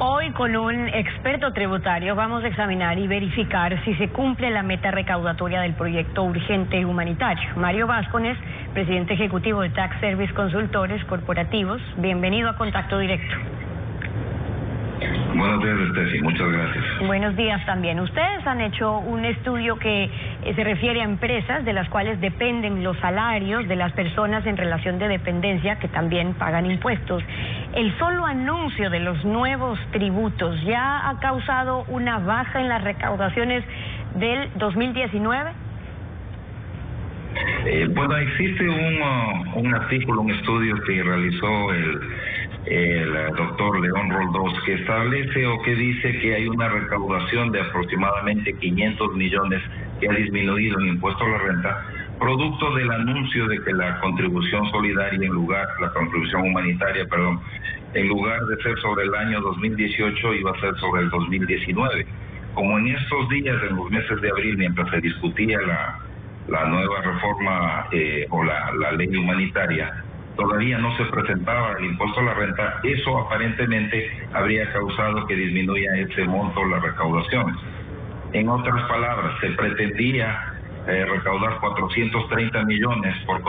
Hoy con un experto tributario vamos a examinar y verificar si se cumple la meta recaudatoria del proyecto urgente humanitario. Mario Vázquez, presidente ejecutivo de Tax Service Consultores Corporativos, bienvenido a Contacto Directo. Buenos días, Steffi, muchas gracias. Buenos días también. Ustedes han hecho un estudio que se refiere a empresas de las cuales dependen los salarios de las personas en relación de dependencia que también pagan impuestos. ¿El solo anuncio de los nuevos tributos ya ha causado una baja en las recaudaciones del 2019? Bueno, existe un artículo, un estudio que realizó el doctor León Roldós, que establece o que dice que hay una recaudación de aproximadamente 500 millones que ha disminuido en impuesto a la renta, producto del anuncio de que la contribución solidaria la contribución humanitaria, en lugar de ser sobre el año 2018 iba a ser sobre el 2019. Como en estos días, en los meses de abril, mientras se discutía la nueva reforma o la ley humanitaria, todavía no se presentaba el impuesto a la renta, eso aparentemente habría causado que disminuya ese monto las recaudaciones. En otras palabras, se pretendía recaudar 430 millones por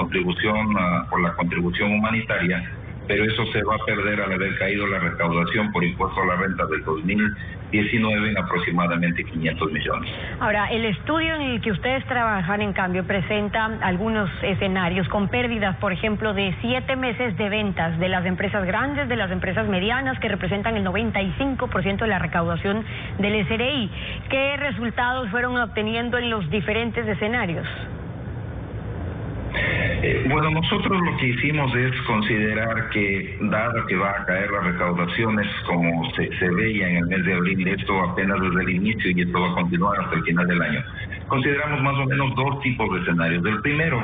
la contribución humanitaria, pero eso se va a perder al haber caído la recaudación por impuesto a la renta del 2019 en aproximadamente 500 millones. Ahora, el estudio en el que ustedes trabajan, en cambio, presenta algunos escenarios con pérdidas, por ejemplo, de 7 meses de ventas de las empresas grandes, de las empresas medianas, que representan el 95% de la recaudación del SRI. ¿Qué resultados fueron obteniendo en los diferentes escenarios? Bueno, nosotros lo que hicimos es considerar que, dado que va a caer las recaudaciones como se veía en el mes de abril, esto apenas desde el inicio y esto va a continuar hasta el final del año, consideramos más o menos dos tipos de escenarios. El primero,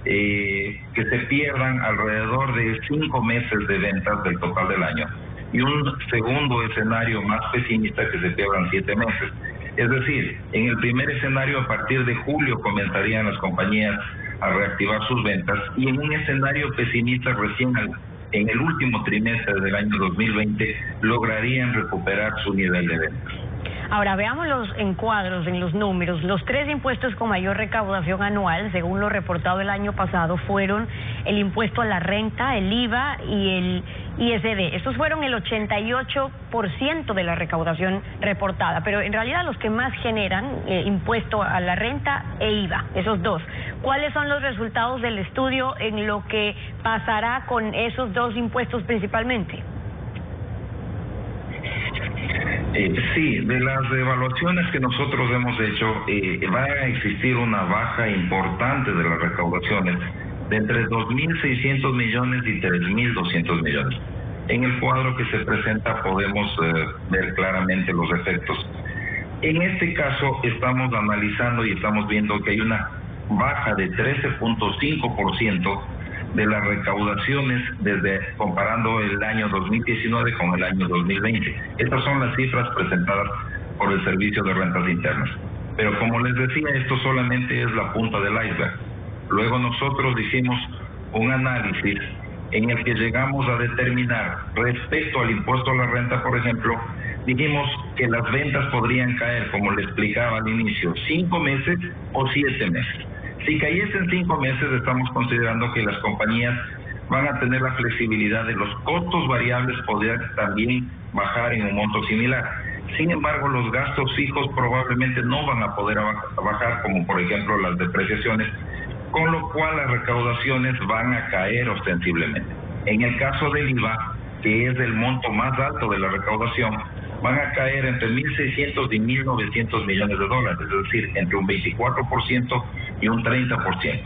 que se pierdan alrededor de 5 meses de ventas del total del año, y un segundo escenario más pesimista, que se pierdan 7 meses. Es decir, en el primer escenario, a partir de julio comenzarían las compañías a reactivar sus ventas, y en un escenario pesimista recién en el último trimestre del año 2020 lograrían recuperar su nivel de ventas. Ahora, veamos los encuadros en los números. Los 3 impuestos con mayor recaudación anual, según lo reportado el año pasado, fueron el impuesto a la renta, el IVA y el ISD. Estos fueron el 88% de la recaudación reportada, pero en realidad los que más generan impuesto a la renta e IVA, esos dos. ¿Cuáles son los resultados del estudio en lo que pasará con esos dos impuestos principalmente? Sí, de las evaluaciones que nosotros hemos hecho, va a existir una baja importante de las recaudaciones de entre 2.600 millones y 3.200 millones. En el cuadro que se presenta podemos ver claramente los efectos. En este caso estamos analizando y estamos viendo que hay una baja de 13.5% de las recaudaciones comparando el año 2019 con el año 2020. Estas son las cifras presentadas por el Servicio de Rentas Internas. Pero como les decía, esto solamente es la punta del iceberg. Luego nosotros hicimos un análisis en el que llegamos a determinar, respecto al impuesto a la renta, por ejemplo, dijimos que las ventas podrían caer, como le explicaba al inicio, 5 meses o 7 meses. Si cayesen 5 meses, estamos considerando que las compañías van a tener la flexibilidad de los costos variables poder también bajar en un monto similar. Sin embargo, los gastos fijos probablemente no van a poder bajar, como por ejemplo las depreciaciones, con lo cual las recaudaciones van a caer ostensiblemente. En el caso del IVA, que es el monto más alto de la recaudación, van a caer entre 1.600 y 1.900 millones de dólares, es decir, entre un 24% y un 30%.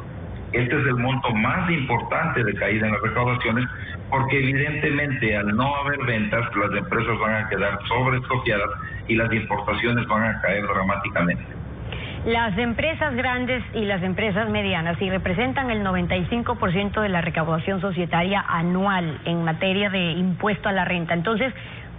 Este es el monto más importante de caída en las recaudaciones, porque evidentemente al no haber ventas, las empresas van a quedar sobreestoqueadas y las importaciones van a caer dramáticamente. Las empresas grandes y las empresas medianas, si representan el 95% de la recaudación societaria anual en materia de impuesto a la renta, entonces,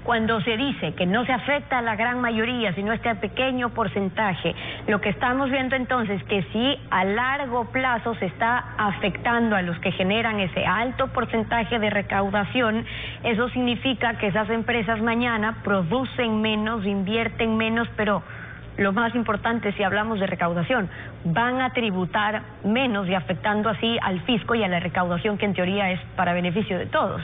cuando se dice que no se afecta a la gran mayoría, sino este pequeño porcentaje, lo que estamos viendo entonces que sí a largo plazo se está afectando a los que generan ese alto porcentaje de recaudación. Eso significa que esas empresas mañana producen menos, invierten menos, pero lo más importante, si hablamos de recaudación, van a tributar menos y afectando así al fisco y a la recaudación que en teoría es para beneficio de todos.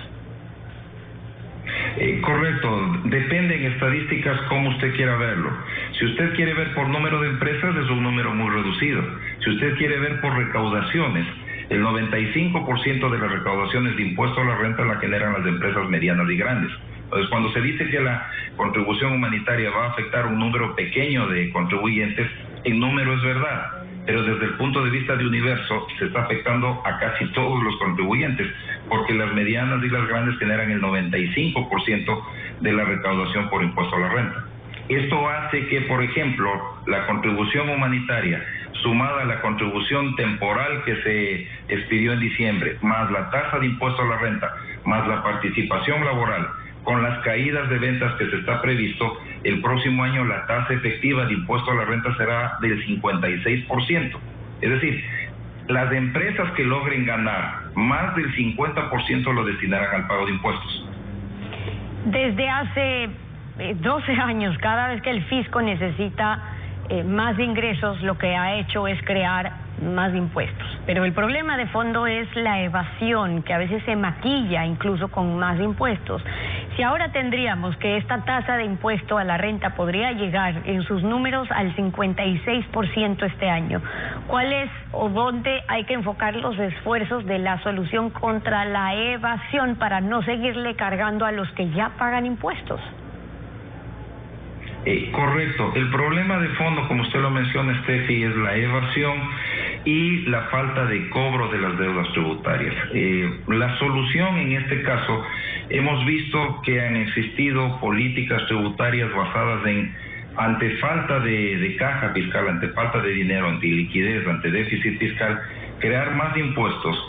Correcto, depende en estadísticas como usted quiera verlo. Si usted quiere ver por número de empresas, es un número muy reducido. Si usted quiere ver por recaudaciones, el 95% de las recaudaciones de impuesto a la renta la generan las empresas medianas y grandes. Entonces, cuando se dice que la contribución humanitaria va a afectar un número pequeño de contribuyentes, en número es verdad, pero desde el punto de vista de universo se está afectando a casi todos los contribuyentes, porque las medianas y las grandes generan el 95% de la recaudación por impuesto a la renta. Esto hace que, por ejemplo, la contribución humanitaria, sumada a la contribución temporal que se expidió en diciembre, más la tasa de impuesto a la renta, más la participación laboral, con las caídas de ventas que se está previsto, el próximo año la tasa efectiva de impuesto a la renta será del 56%. Es decir, las empresas que logren ganar más del 50% lo destinarán al pago de impuestos. Desde hace 12 años, cada vez que el fisco necesita más ingresos, lo que ha hecho es crear más impuestos. Pero el problema de fondo es la evasión, que a veces se maquilla incluso con más impuestos. Si ahora tendríamos que esta tasa de impuesto a la renta podría llegar en sus números al 56% este año, ¿cuál es o dónde hay que enfocar los esfuerzos de la solución contra la evasión para no seguirle cargando a los que ya pagan impuestos? Correcto. El problema de fondo, como usted lo menciona, Steffi, es la evasión y la falta de cobro de las deudas tributarias. La solución en este caso, hemos visto que han existido políticas tributarias basadas ante falta de caja fiscal, ante falta de dinero, ante liquidez, ante déficit fiscal, crear más impuestos.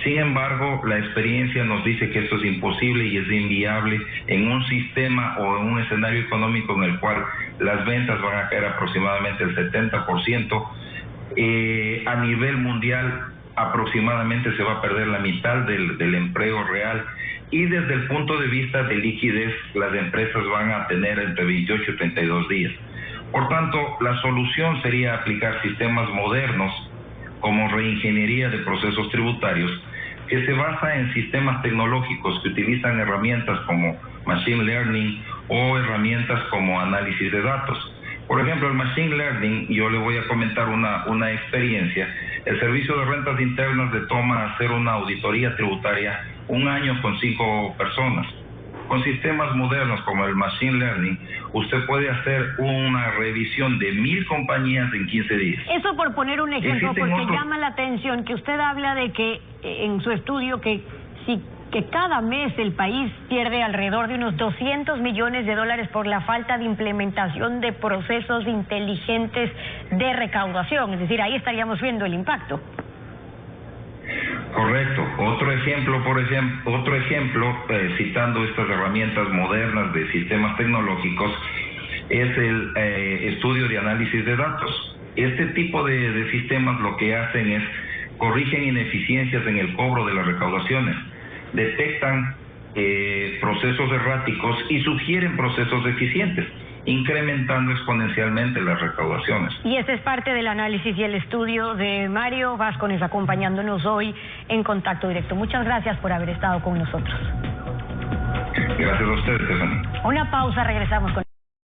Sin embargo, la experiencia nos dice que esto es imposible y es inviable en un sistema o en un escenario económico en el cual las ventas van a caer aproximadamente el 70%. A nivel mundial, aproximadamente se va a perder la mitad del empleo real. Y desde el punto de vista de liquidez, las empresas van a tener entre 28 y 32 días. Por tanto, la solución sería aplicar sistemas modernos como reingeniería de procesos tributarios, que se basa en sistemas tecnológicos que utilizan herramientas como Machine Learning o herramientas como análisis de datos. Por ejemplo, el Machine Learning, yo le voy a comentar una experiencia. El Servicio de Rentas Internas le toma hacer una auditoría tributaria 1 año con 5 personas. Con sistemas modernos como el Machine Learning, usted puede hacer una revisión de 1000 compañías en 15 días. Eso por poner un ejemplo, porque llama la atención que usted habla de que en su estudio que cada mes el país pierde alrededor de unos $200 millones por la falta de implementación de procesos inteligentes de recaudación. Es decir, ahí estaríamos viendo el impacto. Correcto. Otro ejemplo, citando estas herramientas modernas de sistemas tecnológicos, es el estudio de análisis de datos. Este tipo de sistemas lo que hacen es corrigen ineficiencias en el cobro de las recaudaciones, detectan procesos erráticos y sugieren procesos eficientes, incrementando exponencialmente las recaudaciones. Y este es parte del análisis y el estudio de Mario Vázquez, acompañándonos hoy en Contacto Directo. Muchas gracias por haber estado con nosotros. Gracias a ustedes, Stephanie. Una pausa, regresamos con